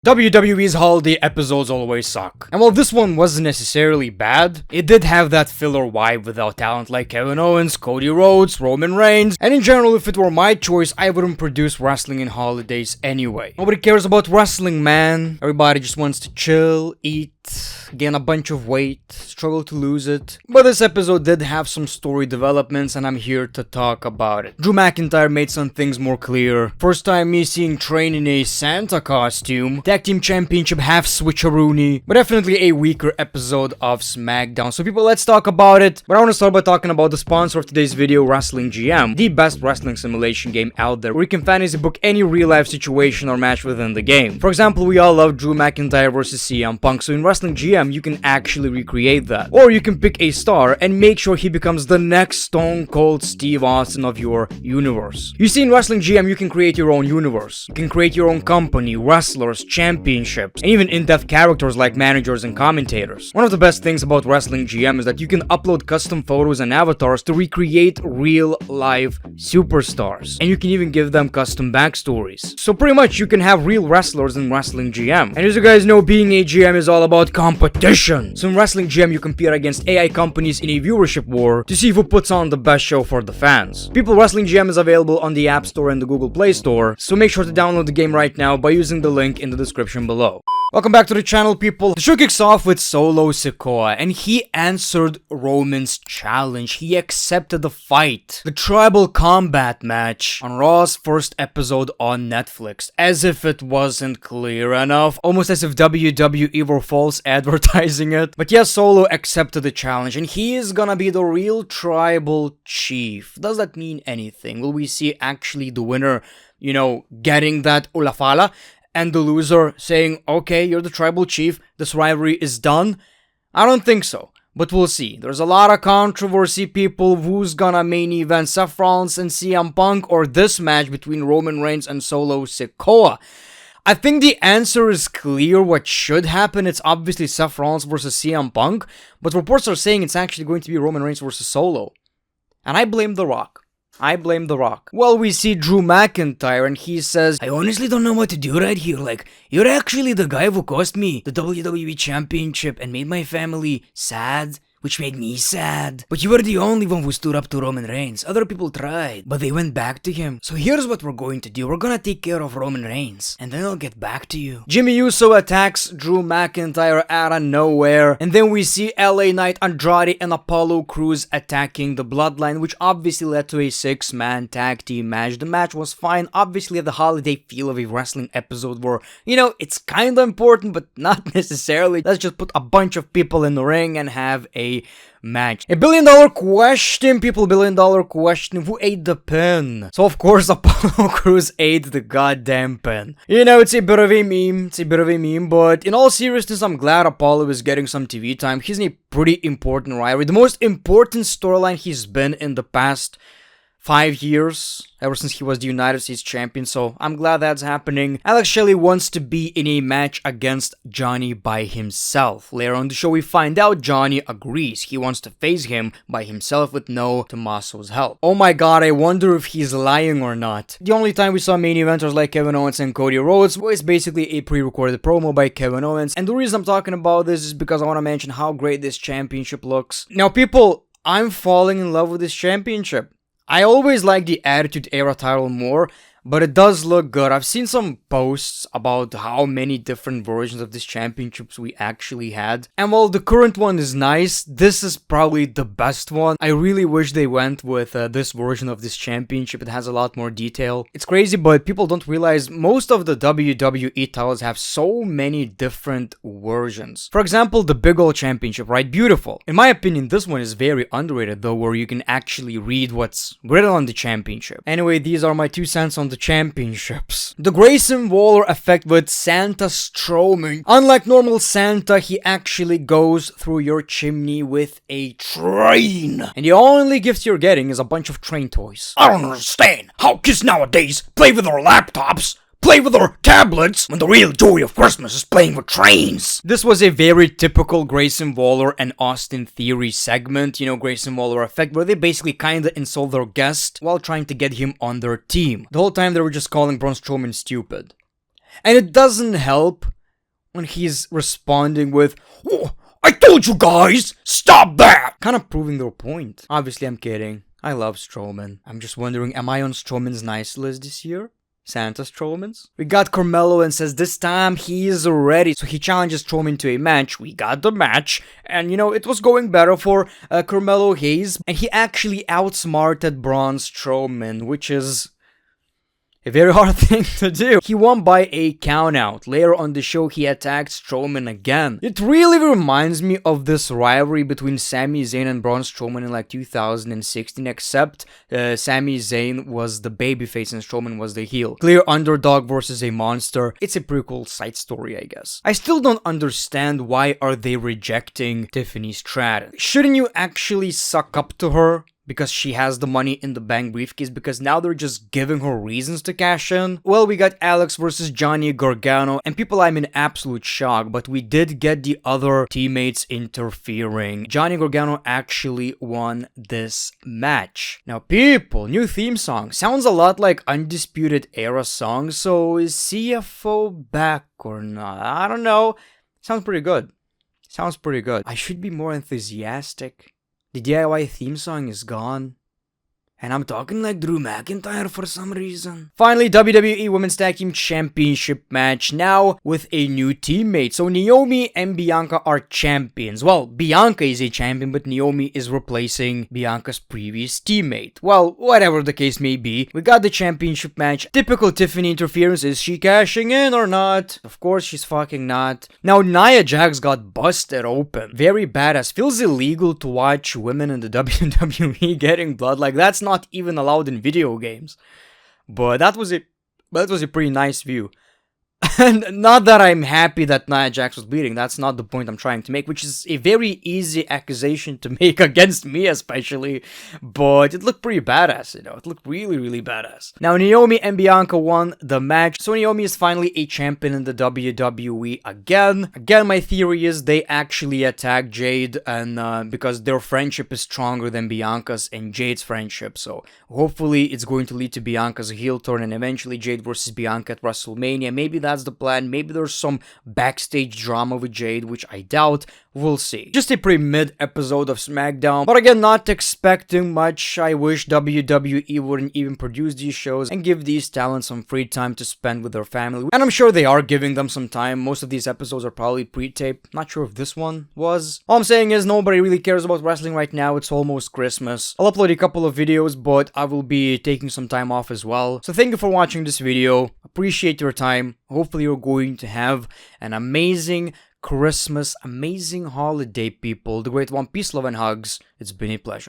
WWE's holiday episodes always suck. And while this one wasn't necessarily bad, it did have that filler vibe without talent like Kevin Owens, Cody Rhodes, Roman Reigns, and in general, if it were my choice, I wouldn't produce wrestling in holidays anyway. Nobody cares about wrestling, man. Everybody just wants to chill, eat, gain a bunch of weight, struggle to lose it. But this episode did have some story developments and I'm here to talk about it. Drew McIntyre made some things more clear. First time me seeing Train in a Santa costume. Tag Team Championship half switcheroony. But definitely a weaker episode of SmackDown. So people, let's talk about it. But I want to start by talking about the sponsor of today's video, Wrestling GM. The best wrestling simulation game out there, where you can fantasy book any real life situation or match within the game. For example, we all love Drew McIntyre versus CM Punk. So in Wrestling GM, you can actually recreate that. Or you can pick a star and make sure he becomes the next Stone Cold Steve Austin of your universe. You see, in Wrestling GM, you can create your own universe. You can create your own company, wrestlers, championships, and even in-depth characters like managers and commentators. One of the best things about Wrestling GM is that you can upload custom photos and avatars to recreate real life superstars. And you can even give them custom backstories. So pretty much you can have real wrestlers in Wrestling GM. And as you guys know, being a GM is all about competition. So in Wrestling GM, you compete against AI companies in a viewership war to see who puts on the best show for the fans. People, Wrestling GM is available on the App Store and the Google Play Store, so make sure to download the game right now by using the link in the description below. Welcome back to the channel, people. The show kicks off with Solo Sikoa, and he answered Roman's challenge. He accepted the fight. The tribal combat match on Raw's first episode on Netflix. As if it wasn't clear enough. Almost as if WWE were false advertising it. But yes, Solo accepted the challenge, and he is gonna be the real tribal chief. Does that mean anything? Will we see actually the winner, getting that Ulafala? And the loser saying, okay, you're the tribal chief, this rivalry is done? I don't think so, but we'll see. There's a lot of controversy, people. Who's gonna main event, Seth Rollins and CM Punk, or this match between Roman Reigns and Solo Sikoa? I think the answer is clear what should happen. It's obviously Seth Rollins versus CM Punk, but reports are saying it's actually going to be Roman Reigns versus Solo. And I blame The Rock. Well, we see Drew McIntyre and he says, I honestly don't know what to do right here. You're actually the guy who cost me the WWE Championship and made my family sad, which made me sad. But you were the only one who stood up to Roman Reigns. Other people tried, but they went back to him. So here's what we're going to do. We're gonna take care of Roman Reigns, and then I'll get back to you. Jimmy Uso attacks Drew McIntyre out of nowhere, and then we see LA Knight, Andrade, and Apollo Crews attacking the Bloodline, which obviously led to a 6-man tag team match. The match was fine, obviously had the holiday feel of a wrestling episode where, it's kinda important, but not necessarily. Let's just put a bunch of people in the ring and have a match. A $1 billion question, people. $1 billion question. Who ate the pin? So of course Apollo Crews ate the goddamn pin. It's a bit of a meme. But in all seriousness, I'm glad Apollo is getting some TV time. He's in a pretty important rivalry. The most important storyline he's been in the past 5 years, ever since he was the United States champion, so I'm glad that's happening. Alex Shelley wants to be in a match against Johnny by himself. Later on the show, we find out Johnny agrees. He wants to face him by himself with no Tommaso's help. Oh my god, I wonder if he's lying or not. The only time we saw main eventers like Kevin Owens and Cody Rhodes was basically a pre-recorded promo by Kevin Owens, and the reason I'm talking about this is because I want to mention how great this championship looks. Now people, I'm falling in love with this championship. I always like the Attitude Era title more, but it does look good. I've seen some posts about how many different versions of this championships we actually had. And while the current one is nice, this is probably the best one. I really wish they went with this version of this championship. It has a lot more detail. It's crazy, but people don't realize most of the WWE titles have so many different versions. For example, the Big O Championship, right? Beautiful. In my opinion, this one is very underrated though, where you can actually read what's written on the championship. Anyway, these are my 2 cents on the championships. The Grayson Waller effect with Santa Strowman. Unlike normal Santa, he actually goes through your chimney with a train. And the only gift you're getting is a bunch of train toys. I don't understand how kids nowadays play with their laptops, play with their tablets, when the real joy of Christmas is playing with trains. This was a very typical Grayson Waller and Austin Theory segment, Grayson Waller effect, where they basically kinda insult their guest while trying to get him on their team. The whole time they were just calling Braun Strowman stupid. And it doesn't help when he's responding with, "Oh, I told you guys, stop that!" Kind of proving their point. Obviously, I'm kidding. I love Strowman. I'm just wondering, am I on Strowman's nice list this year? Santa Strowman's? We got Carmelo and says this time he is ready. So he challenges Strowman to a match. We got the match. And it was going better for Carmelo Hayes. And he actually outsmarted Braun Strowman, which is a very hard thing to do. He won by a countout. Later on the show, he attacked Strowman again. It really reminds me of this rivalry between Sami Zayn and Braun Strowman in like 2016, except Sami Zayn was the babyface and Strowman was the heel. Clear underdog versus a monster. It's a pretty cool side story, I guess. I still don't understand why are they rejecting Tiffany Stratton. Shouldn't you actually suck up to her? Because she has the money in the bank briefcase, because now they're just giving her reasons to cash in. Well, we got Alex versus Johnny Gargano, and people, I'm in absolute shock, but we did get the other teammates interfering. Johnny Gargano actually won this match. Now people, new theme song. Sounds a lot like Undisputed Era song, so is CFO back or not? I don't know. Sounds pretty good. Sounds pretty good. I should be more enthusiastic. The DIY theme song is gone. And I'm talking like Drew McIntyre for some reason. Finally, WWE Women's Tag Team Championship match, now with a new teammate. So Naomi and Bianca are champions. Well, Bianca is a champion, but Naomi is replacing Bianca's previous teammate. Well, whatever the case may be, we got the championship match. Typical Tiffany interference. Is she cashing in or not? Of course she's fucking not. Now Nia Jax got busted open. Very badass. Feels illegal to watch women in the WWE getting blood. Like, that's not even allowed in video games, but that was a pretty nice view. And not that I'm happy that Nia Jax was bleeding, that's not the point I'm trying to make, which is a very easy accusation to make against me especially, but it looked pretty badass, it looked really, really badass. Now Naomi and Bianca won the match, so Naomi is finally a champion in the WWE again. Again, my theory is they actually attacked Jade, and because their friendship is stronger than Bianca's and Jade's friendship, so hopefully it's going to lead to Bianca's heel turn and eventually Jade versus Bianca at WrestleMania. Maybe that's the plan. Maybe there's some backstage drama with Jade, which I doubt. We'll see. Just a pretty mid episode of SmackDown, but again, not expecting much. I wish WWE wouldn't even produce these shows and give these talents some free time to spend with their family. And I'm sure they are giving them some time. Most of these episodes are probably pre-taped. Not sure if this one was. All I'm saying is nobody really cares about wrestling right now. It's almost Christmas. I'll upload a couple of videos, but I will be taking some time off as well. So thank you for watching this video. Appreciate your time. Hopefully you're going to have an amazing Christmas, amazing holiday, people. The Great One, peace, love, and hugs. It's been a pleasure.